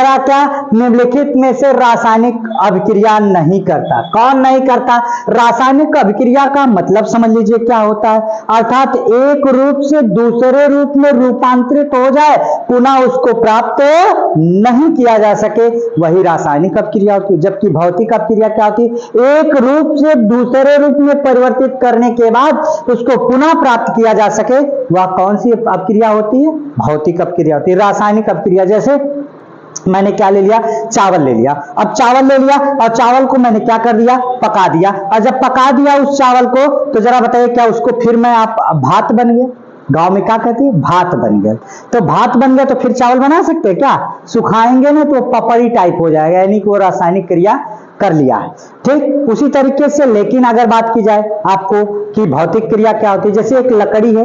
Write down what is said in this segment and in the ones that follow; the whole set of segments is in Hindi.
रहा क्या, निम्नलिखित में से रासायनिक अभिक्रिया नहीं करता। कौन नहीं करता? रासायनिक अभिक्रिया का मतलब समझ लीजिए क्या होता है, अर्थात एक रूप से दूसरे रूप में रूपांतरित हो जाए, पुनः उसको प्राप्त नहीं किया जा सके, वही रासायनिक अभिक्रिया होती है। जबकि भौतिक अभिक्रिया क्या होती है, एक रूप से दूसरे रूप में परिवर्तित करने के बाद उसको पुनः प्राप्त किया जा सके, वह कौन सी अभिक्रिया होती है? भौतिक अभिक्रिया होती है। रासायनिक अभिक्रिया जैसे मैंने क्या ले लिया, चावल ले लिया। अब चावल ले लिया और चावल को मैंने क्या कर दिया, पका दिया। और जब पका दिया उस चावल को, तो जरा बताइए क्या उसको फिर मैं आप भात बन गया, गांव में क्या कहते हैं, भात बन गया। तो भात बन गया तो फिर चावल बना सकते हैं क्या? सुखाएंगे ना तो पपड़ी टाइप हो जाएगा, यानी कि वो रासायनिक क्रिया कर लिया है। ठीक उसी तरीके से, लेकिन अगर बात की जाए आपको कि भौतिक क्रिया क्या होती है, जैसे एक लकड़ी है,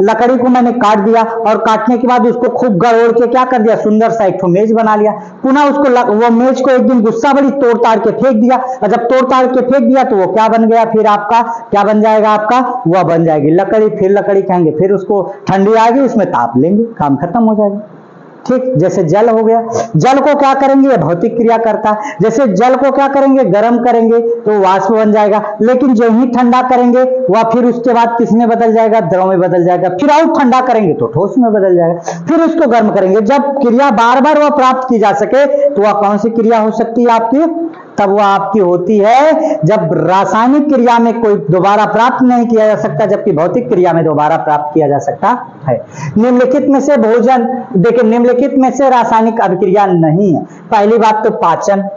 लकड़ी को मैंने काट दिया और काटने के बाद उसको खूब गड़ोड़ के क्या कर दिया, सुंदर सा एक मेज बना लिया। पुनः उसको वो मेज को एक दिन गुस्सा बड़ी तोड़ ताड़ के फेंक दिया, और जब तोड़ ताड़ के फेंक दिया तो वो क्या बन गया, फिर आपका क्या बन जाएगा, आपका वह बन जाएगी लकड़ी। फिर लकड़ी खाएंगे, फिर उसको ठंडी आएगी, उसमें ताप लेंगे, काम खत्म हो जाएगा। ठीक, जैसे जल हो गया, जल को क्या करेंगे, ये भौतिक क्रिया करता है। जैसे जल को क्या करेंगे, गर्म करेंगे तो वाष्प बन जाएगा, लेकिन जो ही ठंडा करेंगे वह फिर उसके बाद किस में बदल जाएगा, द्रव में बदल जाएगा। फिर और ठंडा करेंगे तो ठोस में बदल जाएगा, फिर उसको गर्म करेंगे। जब क्रिया बार बार वह प्राप्त की जा सके तो वह कौन सी क्रिया हो सकती है आपकी, तब वह आपकी होती है जब रासायनिक क्रिया में कोई दोबारा प्राप्त नहीं किया जा सकता, जबकि भौतिक क्रिया में दोबारा प्राप्त किया जा सकता है। निम्नलिखित में से भोजन, देखिए निम्नलिखित में से रासायनिक अभिक्रिया नहीं है। पहली बात तो पाचन,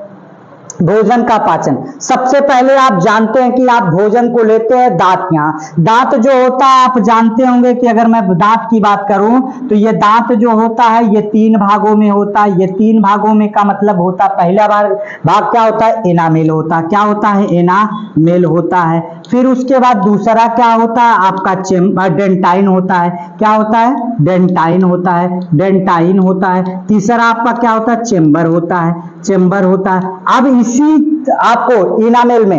भोजन का पाचन। सबसे पहले आप जानते हैं कि आप भोजन को लेते हैं दांत। यहाँ दांत जो होता है आप जानते होंगे कि अगर मैं दांत की बात करूं तो ये दांत जो होता है ये 3 भागों में होता है। ये 3 भागों में का मतलब होता है, पहला भाग क्या होता है, एनामेल होता है। क्या होता है, एनामेल होता है। फिर उसके बाद दूसरा क्या होता है आपका डेंटाइन होता है। क्या होता है, डेंटाइन होता है, डेंटाइन होता है। तीसरा आपका क्या होता है, चेम्बर होता है, चेम्बर होता है। अब इसी आपको इनामेल में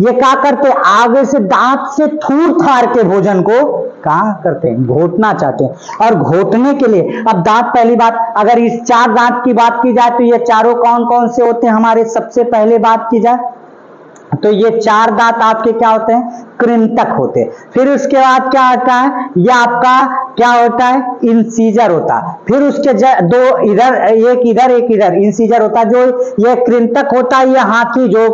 ये क्या करते हैं, आगे से दांत से थूर थार के भोजन को क्या करते हैं, घोटना चाहते हैं। और घोटने के लिए अब दांत, पहली बात अगर इस 4 दांत की बात की जाए तो ये चारों कौन कौन से होते हैं हमारे, सबसे पहले बात की जाए तो ये 4 दांत आपके क्या होते हैं, कृंतक होते हैं। फिर उसके बाद क्या होता है, ये आपका क्या होता है, इंसीजर होता है। फिर उसके 2 इधर, एक इधर एक इधर इंसीजर होता है। जो ये कृंतक होता है, ये हाथी, जो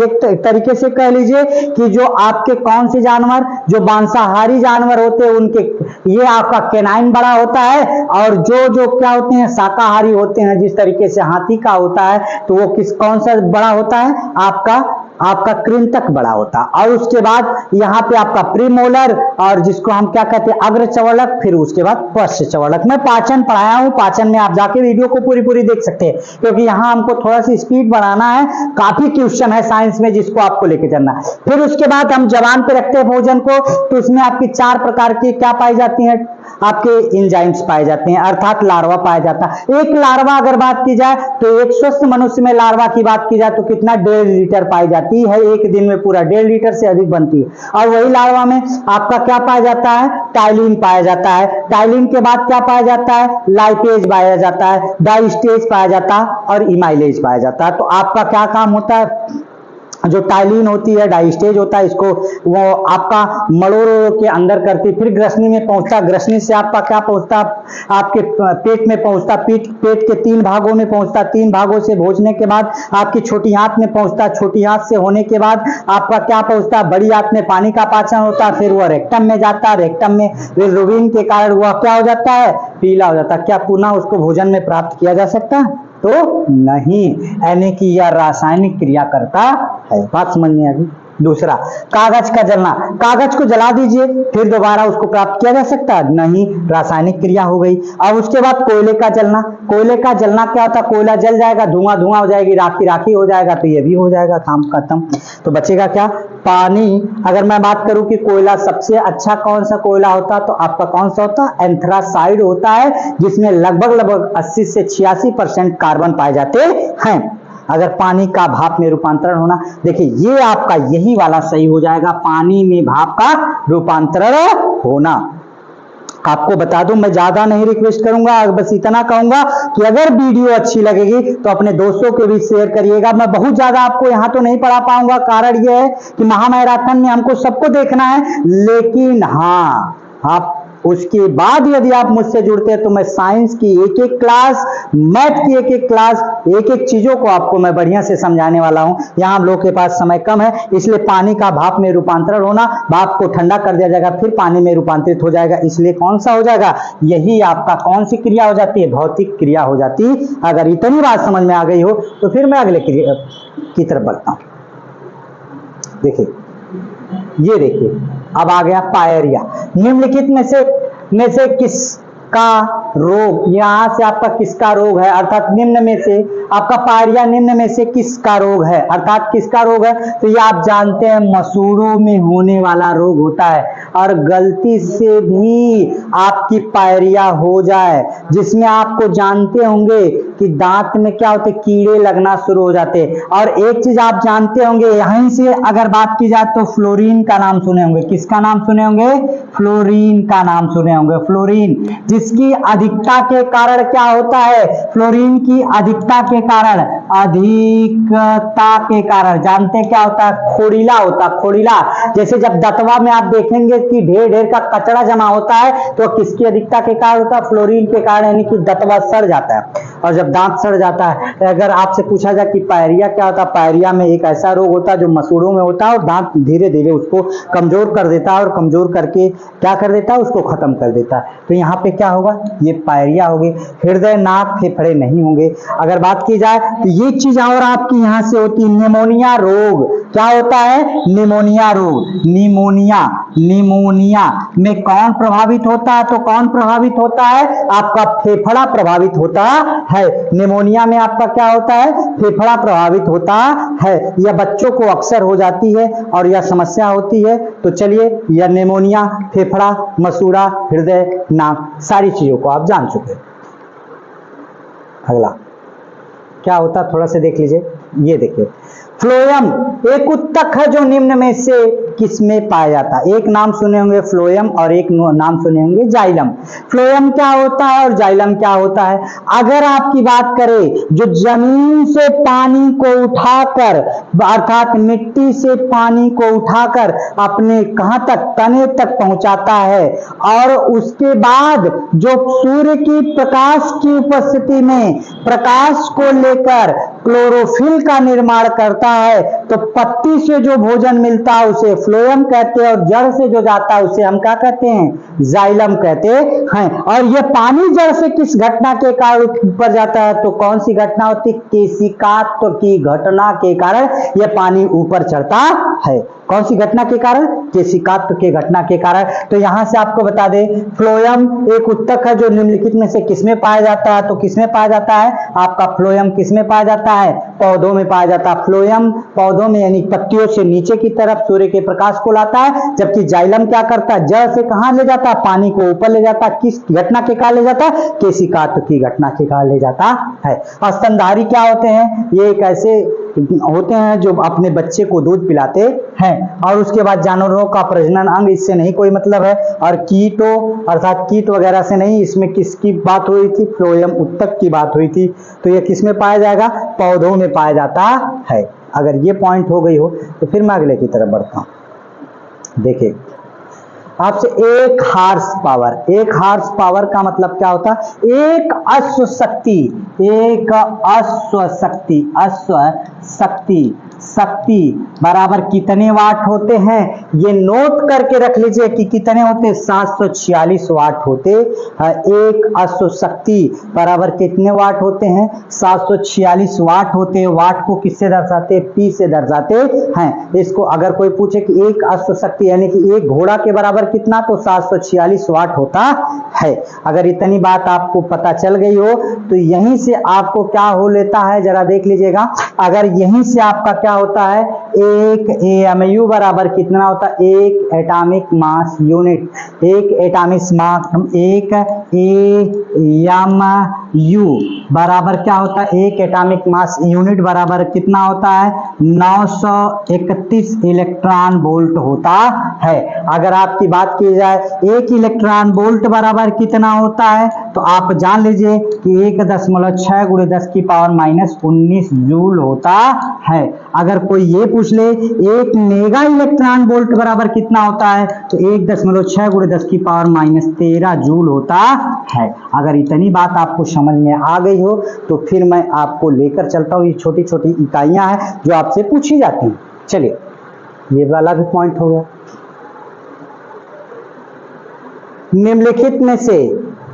एक तरीके से कह लीजिए कि जो आपके कौन से जानवर, जो मांसाहारी जानवर होते हैं उनके, ये आपका कैनाइन बड़ा होता है। और जो क्या होते हैं, शाकाहारी होते हैं, जिस तरीके से हाथी का होता है तो वो कौन सा बड़ा होता है, आपका कृंतक बड़ा होता। और उसके बाद यहाँ पे आपका प्रीमोलर, और जिसको हम क्या कहते हैं, अग्र चवलक। फिर उसके बाद पश्च चवलक। मैं पाचन पढ़ाया हूँ, पाचन में आप जाके वीडियो को पूरी देख सकते हैं, क्योंकि यहाँ हमको थोड़ा सी स्पीड बढ़ाना है। काफी क्वेश्चन है साइंस में जिसको आपको लेके चलना है। फिर उसके बाद हम जबान पे रखते हैं भोजन को, तो इसमें आपकी 4 प्रकार की क्या पाई जाती है, आपके एंजाइम्स पाए जाते हैं, अर्थात लार्वा पाया जाता है। एक लार्वा अगर बात की जाए तो एक स्वस्थ मनुष्य में लार्वा की बात की जाए तो कितना, 1.5 लीटर पाई जाती है। एक दिन में पूरा 1.5 लीटर से अधिक बनती है। और वही लार्वा में आपका क्या पाया जाता है, टाइलिन पाया जाता है। टाइलिन के बाद क्या पाया जाता है, लाइपेज पाया जाता है, डाइस्टेज पाया जाता है और इमाइलेज पाया जाता है। तो आपका क्या काम होता है, जो टाइलिन होती है, डाइस्टेज होता है, इसको वो आपका मड़ोड़ के अंदर करती, फिर ग्रसनी में पहुंचता, ग्रसनी से आपका क्या पहुंचता, आपके पेट में पहुंचता, पेट के 3 भागों में पहुंचता, 3 भागों से पहुंचने के बाद आपकी छोटी आंत में पहुंचता, छोटी आंत से होने के बाद आपका क्या पहुंचता, बड़ी आंत में पानी का पाचन होता, फिर वह रेक्टम में जाता, रेक्टम में बिलिरुबिन के कारण वह क्या हो जाता है, पीला हो जाता। क्या पुनः उसको भोजन में प्राप्त किया जा सकता है, तो नहीं, यानी कि यह रासायनिक क्रिया करता है। बात समझ में आ गई। दूसरा, कागज का जलना। कागज को जला दीजिए फिर दोबारा उसको प्राप्त किया जा सकता है, नहीं, रासायनिक क्रिया हो गई। अब उसके बाद कोयले का जलना। कोयले का जलना क्या होता है, कोयला जल जाएगा, धुआं धुआं हो जाएगी, राखी राखी हो जाएगा, तो ये भी हो जाएगा, काम खत्म। तो बचेगा क्या, पानी। अगर मैं बात करूं कि कोयला सबसे अच्छा कौन सा कोयला होता है, तो आपका कौन सा होता है, एंथ्रासाइड होता है, जिसमें लगभग 80 से 86% कार्बन पाए जाते हैं। अगर पानी का भाप में रूपांतरण होना, देखिए ये आपका यही वाला सही हो जाएगा, पानी में भाप का रूपांतरण होना। आपको बता दूं, मैं ज्यादा नहीं रिक्वेस्ट करूंगा, बस इतना कहूंगा कि अगर वीडियो अच्छी लगेगी तो अपने दोस्तों के भी शेयर करिएगा। मैं बहुत ज्यादा आपको यहां तो नहीं पढ़ा पाऊंगा, कारण यह है कि महामैराथन में हमको सबको देखना है, लेकिन हाँ आप उसके बाद यदि आप मुझसे जुड़ते हैं तो मैं साइंस की एक एक क्लास, मैथ की एक एक क्लास, एक एक चीजों को आपको मैं बढ़िया से समझाने वाला हूं। यहां हम लोग के पास समय कम है, इसलिए पानी का भाप में रूपांतरण होना, भाप को ठंडा कर दिया जाएगा, फिर पानी में रूपांतरित हो जाएगा, इसलिए कौन सा हो जाएगा, यही आपका कौन सी क्रिया हो जाती है, भौतिक क्रिया हो जाती है। अगर इतनी बात समझ में आ गई हो तो फिर मैं अगले क्रिया की तरफ बढ़ता हूं। देखिए, ये देखिए, अब आ गया पायरिया। निम्नलिखित में से किसका रोग, यहां से आपका किसका रोग है, अर्थात निम्न में से आपका पायरिया निम्न में से किसका रोग है, अर्थात किसका रोग है, तो ये आप जानते हैं मसूड़ों में होने वाला रोग होता है। और गलती से भी आपकी पायरिया हो जाए, जिसमें आपको जानते होंगे कि दांत में क्या होते, कीड़े लगना शुरू हो जाते। और एक चीज आप जानते होंगे, यहीं से अगर बात की जाए तो फ्लोरीन का नाम सुने होंगे, किसका नाम सुने होंगे, फ्लोरीन का नाम सुने होंगे, फ्लोरीन, जिसकी अधिकता के कारण क्या होता है, फ्लोरीन की अधिकता के कारण, अधिकता के कारण जानते हैं क्या होता है, खोड़ीला होता है, खोड़ीला। जैसे जब दतवा में आप देखेंगे कि ढेर ढेर का कचरा जमा होता है तो किसकी अधिकता के कारण होता है, फ्लोरीन के कारण, यानी कि दतवा सड़ जाता है। और जब दांत सड़ जाता है, अगर आपसे पूछा जाए कि पायरिया क्या होता है, पायरिया में एक ऐसा रोग होता है जो मसूड़ों में होता है और दांत धीरे धीरे उसको कमजोर कर देता है, और कमजोर करके क्या कर देता है, उसको खत्म कर देता है। तो यहाँ पे क्या होगा, ये पायरिया होगी। हृदय, नाक, फेफड़े नहीं होंगे। अगर बात की जाए तो ये चीज और आपकी यहाँ से होती है, निमोनिया रोग। क्या होता है, निमोनिया रोग। निमोनिया, निमोनिया में कौन प्रभावित होता है, तो कौन प्रभावित होता है, आपका फेफड़ा प्रभावित होता है। निमोनिया में आपका क्या होता है, फेफड़ा प्रभावित होता है। यह बच्चों को अक्सर हो जाती है और यह समस्या होती है। तो चलिए, यह निमोनिया, फेफड़ा, मसूड़ा, हृदय, नाक, सारी चीजों को आप जान चुके। अगला क्या होता है, थोड़ा सा देख लीजिए। ये देखिए, फ्लोएम एक उत्तक है जो निम्न में से किसमें पाया जाता है। एक नाम सुने होंगे फ्लोएम और एक नाम सुने होंगे जाइलम। फ्लोएम क्या होता है और जाइलम क्या होता है। अगर आपकी बात करें, जो जमीन से पानी को उठाकर, अर्थात मिट्टी से पानी को उठाकर अपने कहां तक, तने तक पहुंचाता है, और उसके बाद जो सूर्य की प्रकाश की उपस्थिति में प्रकाश को लेकर क्लोरोफिल का निर्माण करता है, तो पत्ती से जो भोजन मिलता है उसे फ्लोएम कहते हैं, और जड़ से जो जाता है उसे हम क्या कहते हैं, जाइलम कहते हैं। और यह पानी जड़ से किस घटना के कारण ऊपर जाता है, तो कौन सी घटना होती है, केशिकात्व की घटना के कारण यह पानी ऊपर चढ़ता है। कौन सी घटना के कारण, केशिकात्व के घटना के कारण। तो यहां से आपको बता दें, फ्लोएम एक उत्तक है जो निम्नलिखित में से किसमें पाया जाता है, तो किसमें पाया जाता है, आपका फ्लोएम किसमें पाया जाता है, पौधों में पाया जाता है। फ्लोएम पौधों में, यानी पत्तियों से नीचे की तरफ सूर्य के प्रकाश को लाता है, जबकि जाइलम क्या करता है, जड़ से कहां ले जाता है, पानी को ऊपर ले जाता है। किस घटना के कारण ले जाता है, केशिकात्व की घटना के कारण ले जाता है। स्तनधारी क्या होते हैं, ये एक ऐसे होते हैं जो अपने बच्चे को दूध पिलाते हैं, और उसके बाद जानवरों का प्रजनन अंग, इससे नहीं कोई मतलब है। और कीटों, अर्थात कीट वगैरह से नहीं, इसमें किसकी बात हुई थी, फ्लोएम उत्तक की बात हुई थी। तो यह किसमें पाया जाएगा, पौधों में पाया जाता है। अगर ये पॉइंट हो गई हो तो फिर मैं अगले की तरफ बढ़ता हूं। देखिए, आपसे एक हार्स पावर, एक हार्स पावर का मतलब क्या होता है, एक अश्व शक्ति, एक अश्व शक्ति, अश्व शक्ति, शक्ति बराबर कितने वाट होते हैं, ये नोट करके रख लीजिए कि कितने होते, 746 वाट होते हैं। एक अश्व शक्ति बराबर कितने वाट होते हैं, 746 वाट होते हैं। वाट को किससे दर्शाते हैं, पी से दर्शाते हैं। इसको अगर कोई पूछे कि एक अश्व शक्ति यानी कि एक घोड़ा के बराबर कितना, तो 746 वाट होता है। अगर इतनी बात आपको पता चल गई हो तो यहीं से आपको क्या हो लेता है, जरा देख लीजिएगा। अगर यहीं से आपका क्या होता है, एक एमयू बराबर कितना होता है, एक एटॉमिक मास यूनिट, एक एटॉमिक मास, एक एम U बराबर क्या होता है, एक एटॉमिक मास यूनिट बराबर कितना होता है, 931 इलेक्ट्रॉन वोल्ट होता है। अगर आपकी बात की जाए एक इलेक्ट्रॉन वोल्ट बराबर कितना होता है, तो आप जान लीजिए कि 1.6 × 10⁻19 जूल होता है। अगर कोई ये पूछ ले एक मेगा इलेक्ट्रॉन वोल्ट बराबर कितना होता है, तो 1.6 × 10⁻13 जूल होता है। अगर इतनी बात आपको समझ में आ गई हो तो फिर मैं आपको लेकर चलता हूँ, ये छोटी छोटी इकाइयां हैं जो आपसे पूछी जाती हैं। चलिए ये वाला भी पॉइंट हो गया। निम्नलिखित में से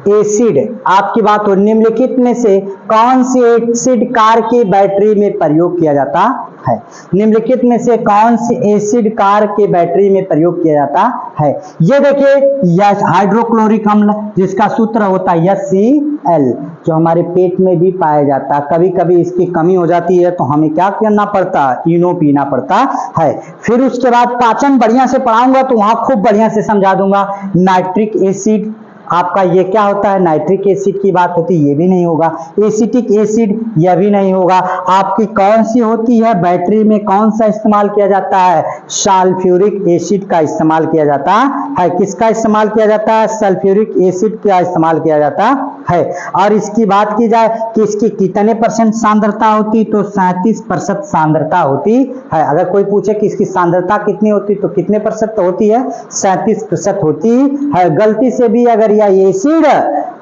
एसिड, आपकी बात हो, निम्नलिखित में से कौन सी एसिड कार की बैटरी में प्रयोग किया जाता है, निम्नलिखित में से कौन सी एसिड कार के बैटरी में प्रयोग किया जाता है। ये देखिए यह हाइड्रोक्लोरिक अम्ल जिसका सूत्र होता है HCl, जो हमारे पेट में भी पाया जाता है। कभी कभी इसकी कमी हो जाती है तो हमें क्या करना पड़ता है, इनो पीना पड़ता है। फिर उसके बाद पाचन बढ़िया से पढ़ाऊंगा तो वहां खूब बढ़िया से समझा दूंगा। नाइट्रिक एसिड, आपका ये क्या होता है, नाइट्रिक एसिड की बात होती है, ये भी नहीं होगा। एसिटिक एसिड, यह भी नहीं होगा। आपकी कौन सी होती है, बैटरी में कौन सा इस्तेमाल किया जाता है, सल्फ्यूरिक एसिड का इस्तेमाल किया जाता है। किसका इस्तेमाल किया जाता है, सल्फ्यूरिक एसिड का इस्तेमाल किया जाता है। और इसकी बात की जाए कि इसकी कितने % सांद्रता होती, तो 37% सांद्रता होती है। अगर कोई पूछे कि इसकी सांद्रता कितनी होती तो कितने % होती है, 37% होती है। गलती से भी अगर यह एसिड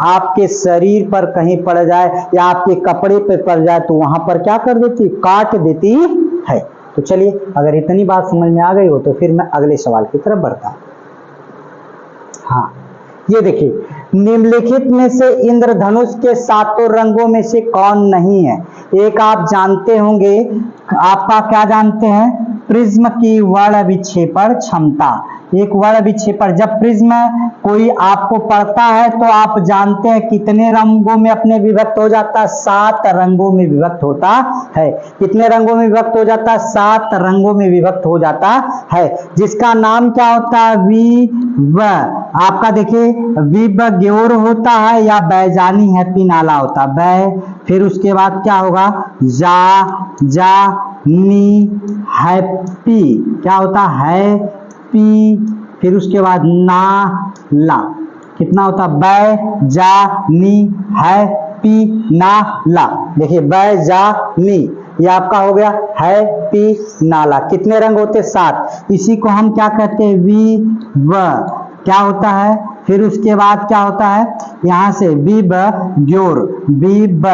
आपके शरीर पर कहीं पड़ जाए या आपके कपड़े पे पड़ जाए तो वहां पर क्या कर देती, काट देती है। तो चलिए अगर इतनी बात समझ में आ गई हो तो फिर मैं अगले सवाल की तरफ बढ़ता हूं। हाँ ये देखिए, निम्नलिखित में से इंद्रधनुष के 7 रंगों में से कौन नहीं है। एक आप जानते होंगे, आपका क्या जानते हैं, प्रिज्म की वर्ण विक्षेपण क्षमता। एक वर्ण विक्षेपण, जब प्रिज्म कोई आपको पड़ता है तो आप जानते हैं कितने रंगों में अपने विभक्त हो जाता है, 7 रंगों में विभक्त होता है। कितने रंगों में विभक्त हो जाता है, 7 रंगों में विभक्त हो जाता है, जिसका नाम क्या होता है, विव। आपका देखिए विव ग्योर होता है या बैजानी हैप्पी नाला होता है, बै। फिर उसके बाद क्या होगा, जा नी हैप्पी, क्या होता है, पी। फिर उसके बाद ना ला, कितना होता, बै जा नी है पी ना ला। देखिए बै जा नी, ये आपका हो गया है पी नाला। कितने रंग होते, 7। इसी को हम क्या कहते हैं, वी व, क्या होता है। फिर उसके बाद क्या होता है, यहां से विब ग्योर, विब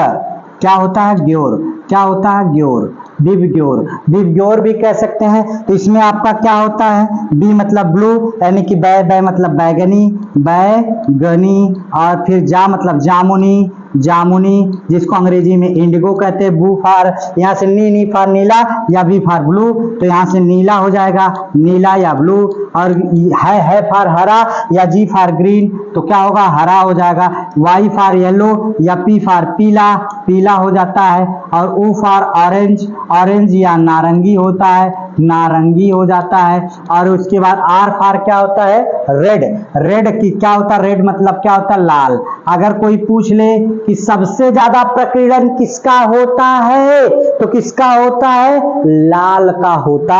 क्या होता है, ग्योर, क्या होता है, ग्योर, विबग्योर। विबग्योर भी कह सकते हैं। तो इसमें आपका क्या होता है, बी मतलब ब्लू, यानी कि बै, बै मतलब बैगनी, बैगनी। और फिर जा मतलब जामुनी, जामुनी, जिसको अंग्रेजी में इंडिगो कहते हैं। बू फार, यहाँ से नी फार नीला या बी फार ब्लू, तो यहाँ से नीला हो जाएगा, नीला या ब्लू। और है फार हरा या जी फार ग्रीन, तो क्या होगा, हरा हो जाएगा। वाई फार येलो या पी फार पीला, पीला हो जाता है। और ऊ फार ऑरेंज, ऑरेंज या नारंगी होता है, नारंगी हो जाता है। और उसके बाद आर फार क्या होता है, रेड, रेड की क्या होता है, रेड मतलब क्या होता है, लाल। अगर कोई पूछ ले कि सबसे ज्यादा प्रकीर्णन किसका होता है, तो किसका होता है, लाल का होता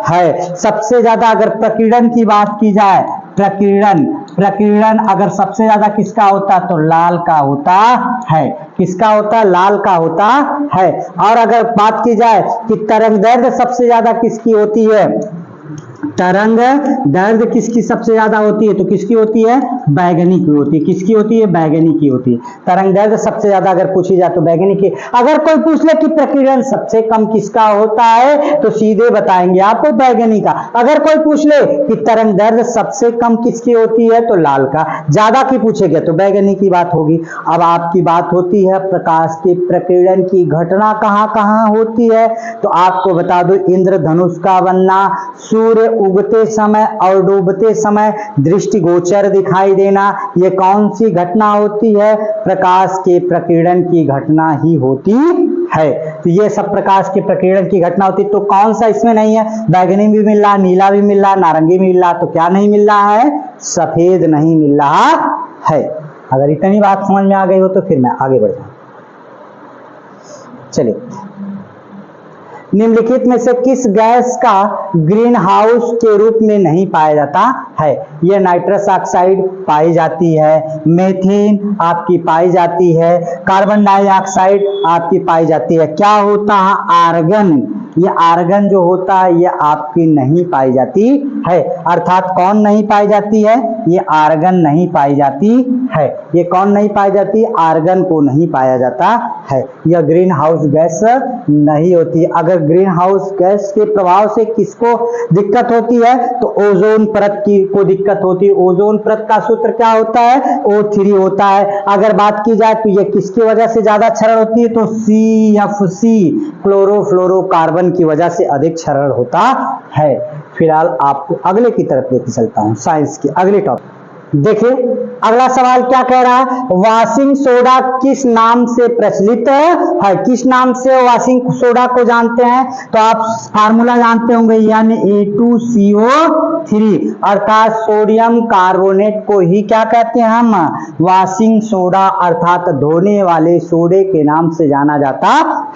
है। सबसे ज्यादा अगर प्रकीर्णन की बात की जाए, प्रकीर्णन अगर सबसे ज्यादा किसका होता है, तो लाल का होता है। किसका होता है, लाल का होता है। और अगर बात की जाए कि तरंग दैर्घ्य सबसे ज्यादा किसकी होती है, तरंग दैर्घ्य किसकी सबसे ज्यादा होती है, तो किसकी होती है, बैगनी की होती है। किसकी होती है, बैगनी की होती है। तरंग दैर्घ्य सबसे ज्यादा अगर पूछी जाए तो बैगनी की। अगर कोई पूछ ले कि प्रकीर्णन सबसे कम किसका होता है, तो सीधे बताएंगे आपको बैगनी का। अगर कोई पूछ ले कि तरंग दैर्घ्य सबसे कम किसकी होती है, तो लाल का। ज्यादा की पूछेगा तो बैगनी की बात होगी। अब आपकी बात होती है प्रकाश के प्रकीर्णन की घटना कहां कहां होती है, तो आपको बता दो, इंद्रधनुष का बनना, सूर्य उगते समय और डूबते समय दृष्टिगोचर दिखाई देना, ये कौन सी घटना होती है, प्रकाश के प्रकीर्णन की घटना ही होती है। तो ये सब प्रकाश के प्रकीर्णन की घटना होती है। तो कौन सा इसमें नहीं है, बैगनी भी मिल रहा, नीला भी मिल रहा, नारंगी भी मिल रहा, तो क्या नहीं मिल रहा है, सफेद नहीं मिल रहा है। अगर इतनी बात समझ में आ गई हो तो फिर मैं आगे बढ़ जाऊँ। चलिए, निम्नलिखित में से किस गैस का ग्रीन हाउस के रूप में नहीं पाया जाता है? यह नाइट्रस ऑक्साइड पाई जाती है, मीथेन आपकी पाई जाती है, कार्बन डाइऑक्साइड आपकी पाई जाती है। क्या होता है? आर्गन। ये आर्गन जो होता है ये आपकी नहीं पाई जाती है। अर्थात कौन नहीं पाई जाती है? ये आर्गन नहीं पाई जाती है। ये कौन नहीं पाई जाती? आर्गन को नहीं पाया जाता है। यह ग्रीन हाउस गैस नहीं होती। अगर ग्रीन हाउस गैस के प्रभाव से किसको दिक्कत होती है तो ओजोन परत को दिक्कत होती है। ओजोन परत का सूत्र क्या होता है? O3 होता है। अगर बात की जाए तो ये किसकी वजह से ज्यादा क्षरण होती है तो CFC क्लोरोफ्लोरोकार्बन की वजह से अधिक क्षरण होता है। फिलहाल आपको अगले की तरफ लेके चलता हूं, साइंस के अगले टॉपिक। देखिए अगला सवाल क्या कह रहा है? वॉशिंग सोडा किस नाम से प्रचलित है? किस नाम से वॉशिंग सोडा को जानते हैं? तो आप फार्मूला जानते होंगे, यानी A2CO3 अर्थात सोडियम कार्बोनेट को ही क्या कहते हैं हम? वॉशिंग सोडा अर्थात धोने वाले सोडे के नाम से जाना जाता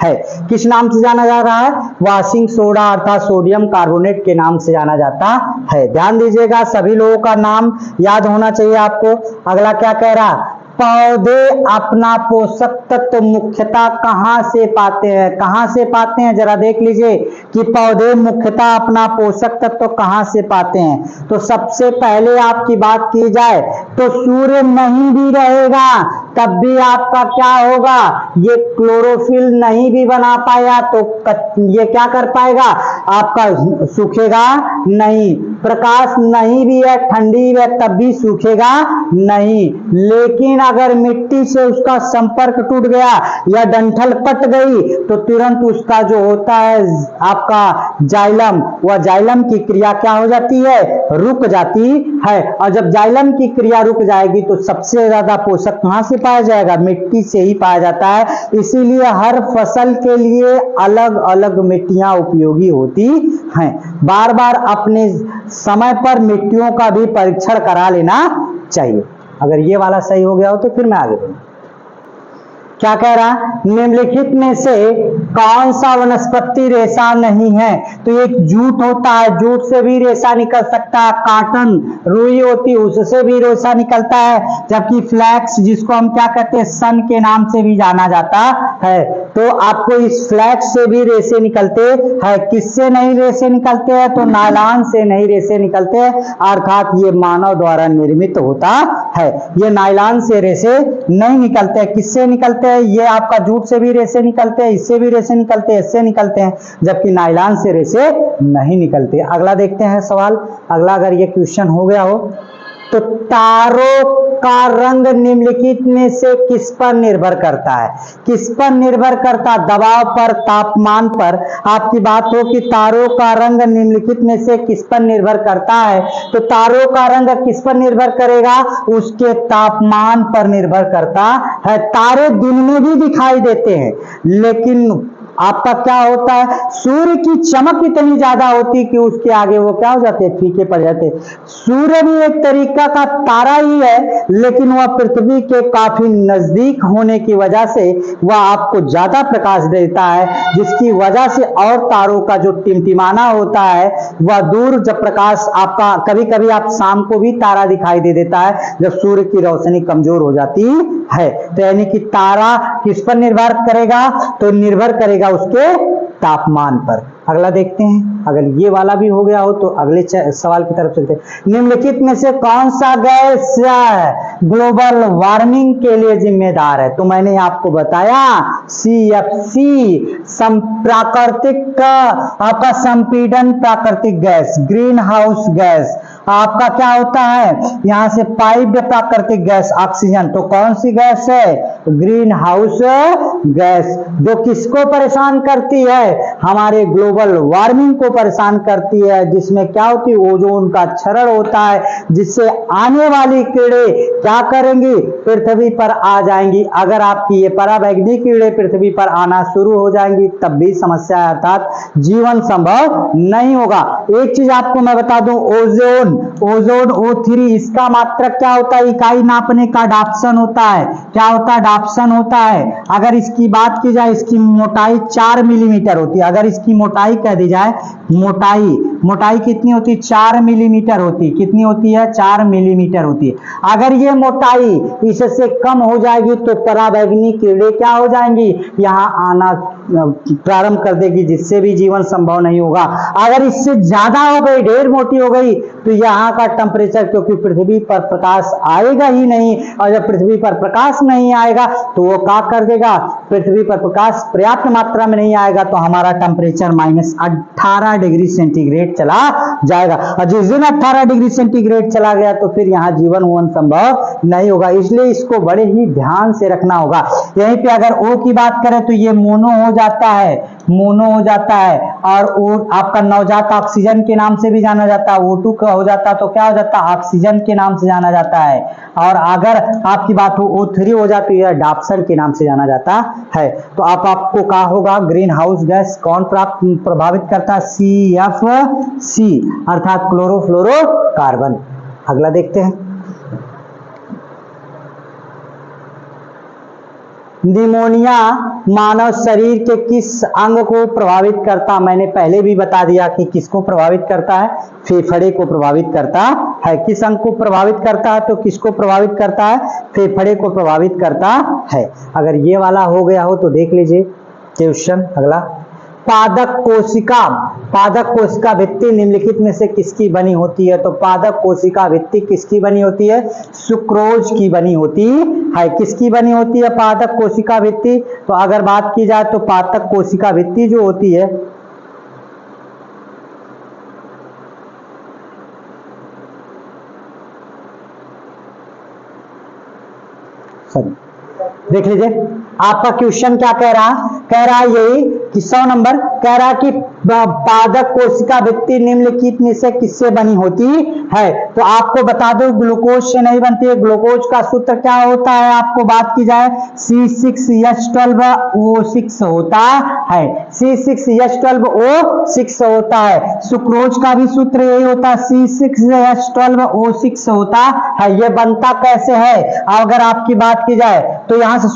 है। किस नाम से जाना जा रहा है? वॉशिंग सोडा अर्थात सोडियम कार्बोनेट के नाम से जाना जाता है। ध्यान दीजिएगा, सभी लोगों का नाम याद होना चाहिए आपको। अगला क्या कह रहा? पौधे अपना पोषक तत्व मुख्यतः कहां से पाते हैं? कहां से पाते हैं? जरा देख लीजिए कि पौधे मुख्यतः अपना पोषक तत्व कहां से पाते हैं। तो सबसे पहले आपकी बात की जाए तो सूर्य नहीं भी रहेगा तब भी आपका क्या होगा? ये क्लोरोफिल नहीं भी बना पाया तो ये क्या कर पाएगा? आपका सूखेगा नहीं। प्रकाश नहीं भी है, ठंडी है, तब भी सूखेगा नहीं। लेकिन अगर मिट्टी से उसका संपर्क टूट गया या डंठल कट गई तो तुरंत उसका जो होता है आपका जाइलम, वह जाइलम की क्रिया क्या हो जाती है? रुक जाती है। और जब जाइलम की क्रिया रुक जाएगी तो सबसे ज्यादा पोषक कहां से पाया जाएगा? मिट्टी से ही पाया जाता है। इसीलिए हर फसल के लिए अलग अलग मिट्टियां उपयोगी होती हैं। बार बार अपने समय पर मिट्टियों का भी परीक्षण करा लेना चाहिए। अगर ये वाला सही हो गया हो तो फिर मैं आगे बढ़ूं। क्या कह रहा? निम्नलिखित में से कौन सा वनस्पति रेशा नहीं है? तो एक जूट होता है, जूट से भी रेशा निकल सकता है। काटन, रुई होती है, उससे भी रेशा निकलता है। जबकि फ्लैक्स, जिसको हम क्या कहते हैं? सन के नाम से भी जाना जाता है। तो आपको इस फ्लैक्स से भी रेशे निकलते हैं। किससे नहीं रेशे निकलते हैं? तो नायलॉन से नहीं रेशे निकलते हैं, अर्थात ये मानव द्वारा निर्मित होता है। ये नायलॉन से रेशे नहीं निकलते। किससे निकलते? ये आपका जूट से भी रेशे निकलते हैं, इससे भी रेशे निकलते हैं, इससे निकलते हैं, जबकि नायलॉन से रेशे नहीं निकलते। अगला देखते हैं सवाल। अगला अगर ये क्वेश्चन हो गया हो तो तारों का रंग निम्नलिखित में से किस पर निर्भर करता है? किस पर निर्भर करता? दबाव पर, तापमान पर। आपकी बात हो कि तारों का रंग निम्नलिखित में से किस पर निर्भर करता है, तो तारों का रंग किस पर निर्भर करेगा? उसके तापमान पर निर्भर करता है। तारे दिन में भी दिखाई देते हैं, लेकिन आपका क्या होता है? सूर्य की चमक इतनी ज्यादा होती है कि उसके आगे वो क्या हो जाते हैं? फीके पड़ जाते हैं। सूर्य भी एक तरीका का तारा ही है, लेकिन वह पृथ्वी के काफी नजदीक होने की वजह से वह आपको ज्यादा प्रकाश देता है, जिसकी वजह से और तारों का जो टिमटिमाना होता है वह दूर, जब प्रकाश आपका कभी कभी आप शाम को भी तारा दिखाई दे देता है जब सूर्य की रोशनी कमजोर हो जाती है। तो यानी कि तारा किस पर निर्भर करेगा? तो निर्भर करेगा उसके तापमान पर। अगला देखते हैं। अगर ये वाला भी हो गया हो तो अगले सवाल की तरफ चलते हैं। निम्नलिखित में से कौन सा गैस ग्लोबल वार्मिंग के लिए जिम्मेदार है? तो मैंने आपको बताया CFC, प्राकृतिक आपका संपीड़न प्राकृतिक गैस, ग्रीन हाउस गैस। आपका क्या होता है? यहां से पाइप प्राकृतिक गैस ऑक्सीजन। तो कौन सी गैस है? ग्रीन हाउस गैस, जो किसको परेशान करती है? हमारे ग्लोबल वार्मिंग को परेशान करती है, जिसमें क्या होती है? ओजोन का क्षरण होता है, जिससे आने वाली कीड़े क्या करेंगी? पृथ्वी पर आ जाएंगी। अगर आपकी ये पराबैंगनी कीड़े पृथ्वी पर आना शुरू हो जाएंगी तब भी समस्या, अर्थात जीवन संभव नहीं होगा। एक चीज आपको मैं बता दूं, ओजोन ओजोन O3, इसका मात्रक क्या होता है, इकाई नापने का डाप्सन होता है। क्या होता है, डाप्सन होता है। अगर इसकी बात की जाए, इसकी मोटाई 4 मिलीमीटर होती है। अगर इसकी मोटाई कह दी जाए, मोटाई कितनी होती है, 4 मिलीमीटर होती है। कितनी होती है, 4 मिलीमीटर होती है। अगर ये मोटाई इससे कम हो जाएगी तो पराबैंगनी किरणें क्या हो जाएंगी, यहाँ आना प्रारंभ कर देगी, जिससे भी जीवन संभव नहीं होगा। अगर इससे ज्यादा हो गई, ढेर मोटी हो गई, तो यहाँ का टेम्परेचर, क्योंकि पृथ्वी पर प्रकाश आएगा ही नहीं, और जब पृथ्वी पर प्रकाश नहीं आएगा तो वो क्या कर देगा, पृथ्वी पर प्रकाश पर्याप्त मात्रा में नहीं आएगा तो हमारा टेम्परेचर -18 डिग्री सेंटीग्रेड चला जाएगा। और जिस दिन 18 डिग्री सेंटीग्रेड चला गया तो फिर यहाँ जीवन होना संभव नहीं होगा। इसलिए इसको बड़े ही ध्यान से रखना होगा। यहीं पे अगर O की बात करें तो ये मोनो हो जाता है, और वो आपका नवजात ऑक्सीजन के नाम से भी जाना जाता है। O2 का हो जाता तो क्या हो जाता, ऑक्सीजन के नाम से जाना जाता है। और अगर आपकी बात हो O3 हो जाती है, डाप्सन के नाम से जाना जाता है। तो आपको कहा होगा ग्रीन हाउस गैस कौन प्रभावित करता है, CFC अर्थात क्लोरोफ्लोरोकार्बन। अगला देखते हैं, निमोनिया मानव शरीर के किस अंग को प्रभावित करता, मैंने पहले भी बता दिया कि किसको प्रभावित करता है, फेफड़े को प्रभावित करता है। किस अंग को प्रभावित करता है, तो किसको प्रभावित करता है, फेफड़े को प्रभावित करता है। अगर ये वाला हो गया हो तो देख लीजिए क्वेश्चन अगला, पादप कोशिका भित्ति निम्नलिखित में से किसकी बनी होती है। तो पादप कोशिका भित्ति किसकी बनी होती है, सुक्रोज की बनी होती है। किसकी बनी होती है पादप कोशिका भित्ति, तो अगर बात की जाए तो पादप कोशिका भित्ति जो होती है, देख लीजिए आपका क्वेश्चन क्या कह रहा यही कि 100 नंबर कह रहा कि पादप कोशिका भित्ति निम्नलिखित में से किससे बनी होती है। तो आपको बता दो ग्लूकोज से नहीं बनती है। ग्लूकोज का सूत्र क्या होता है, आपको बात की जाए C6H12O6 होता है। C6H12O6 होता है। सुक्रोज का भी सूत्र यही होता है, C6H12O6 होता है। ये बनता कैसे है, अगर आपकी बात की जाए तो यहाँ से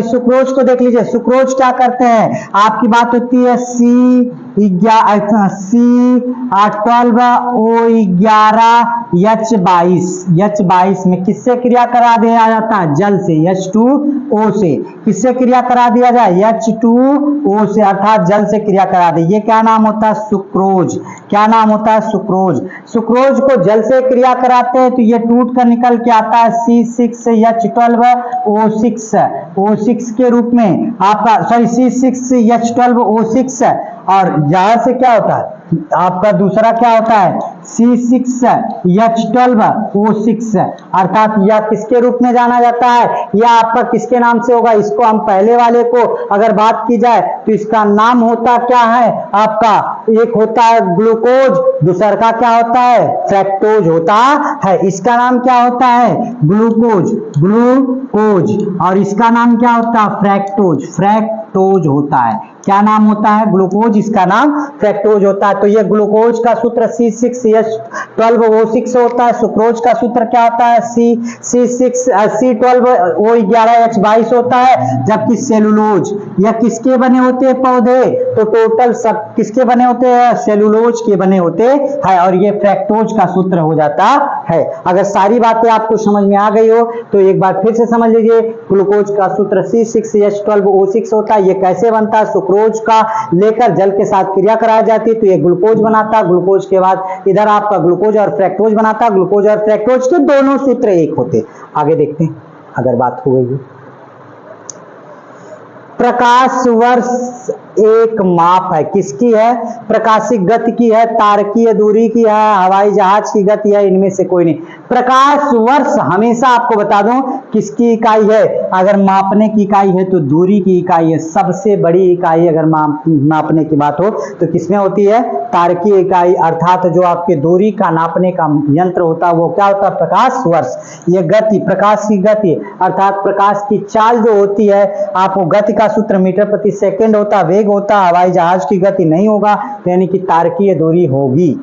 सुक्रोज को देख लीजिए। सुक्रोज क्या करते हैं, आपकी बात होती है C12O11H22 में किससे क्रिया करा दिया जाता है, जल से, H2O से। किससे क्रिया करा दिया जाए, H2O से, अर्थात जल से क्रिया करा दे। ये क्या नाम होता है, सुक्रोज। क्या नाम होता है, सुक्रोज। सुक्रोज को जल से क्रिया कराते हैं तो ये टूट कर निकल के आता है C6H12O6 के रूप में आपका, C6H12O6, और जहां से क्या होता है आपका दूसरा क्या होता है C6H12O6, अर्थात यह किसके रूप में जाना जाता है, यह आपका किसके नाम से होगा। इसको हम पहले वाले को अगर बात की जाए तो इसका नाम होता क्या है आपका, एक होता है ग्लूकोज, दूसरा का क्या होता है, फ्रैक्टोज होता है। इसका नाम क्या होता है, ग्लूकोज, और इसका नाम क्या होता है, फ्रैक्टोज होता है। क्या नाम होता है, ग्लूकोज, इसका नाम फ्रैक्टोज होता है। तो ये ग्लूकोज का सूत्र C6H12O6 होता है। सुक्रोज का सूत्र क्या होता है, C12O11H22 होता है। जबकि सेलुलोज, यह किसके बने होते हैं पौधे, तो टोटल सब किसके बने होते हैं, सेलुलोज के बने होते हैं, और ये फ्रैक्टोज का सूत्र हो जाता है। अगर सारी बातें आपको समझ में आ गई हो तो एक बार फिर से समझ लीजिए, ग्लूकोज का सूत्र C6H12O6 होता है। ये कैसे बनता है, सुक्रोज का लेकर जल के साथ क्रिया कराई जाती है तो ये ग्लूकोज बनाता है। ग्लूकोज के बाद इधर आपका ग्लूकोज और फ्रैक्टोज बनाता है। ग्लूकोज और फ्रैक्टोज के दोनों सूत्र एक होते। आगे देखते हैं अगर बात हो गई। प्रकाश वर्ष एक माप है, किसकी है, प्रकाशिक गति की है, तारकीय दूरी की है, हवाई जहाज की गति है, इनमें से कोई नहीं। प्रकाश वर्ष हमेशा आपको बता दूं किसकी इकाई है, अगर मापने की इकाई है तो दूरी की इकाई है। सबसे बड़ी इकाई अगर नापने की बात हो तो किसमें होती है, तारकीय इकाई, अर्थात जो आपके दूरी का नापने का यंत्र होता है वो क्या होता है, प्रकाश वर्ष। ये गति, प्रकाश की गति अर्थात प्रकाश की चाल जो होती है, आपको गति का सूत्र मीटर प्रति सेकंड होता है, वेग होता है, हवाई जहाज की गति नहीं होगा, यानी कि तारकीय दूरी होगी।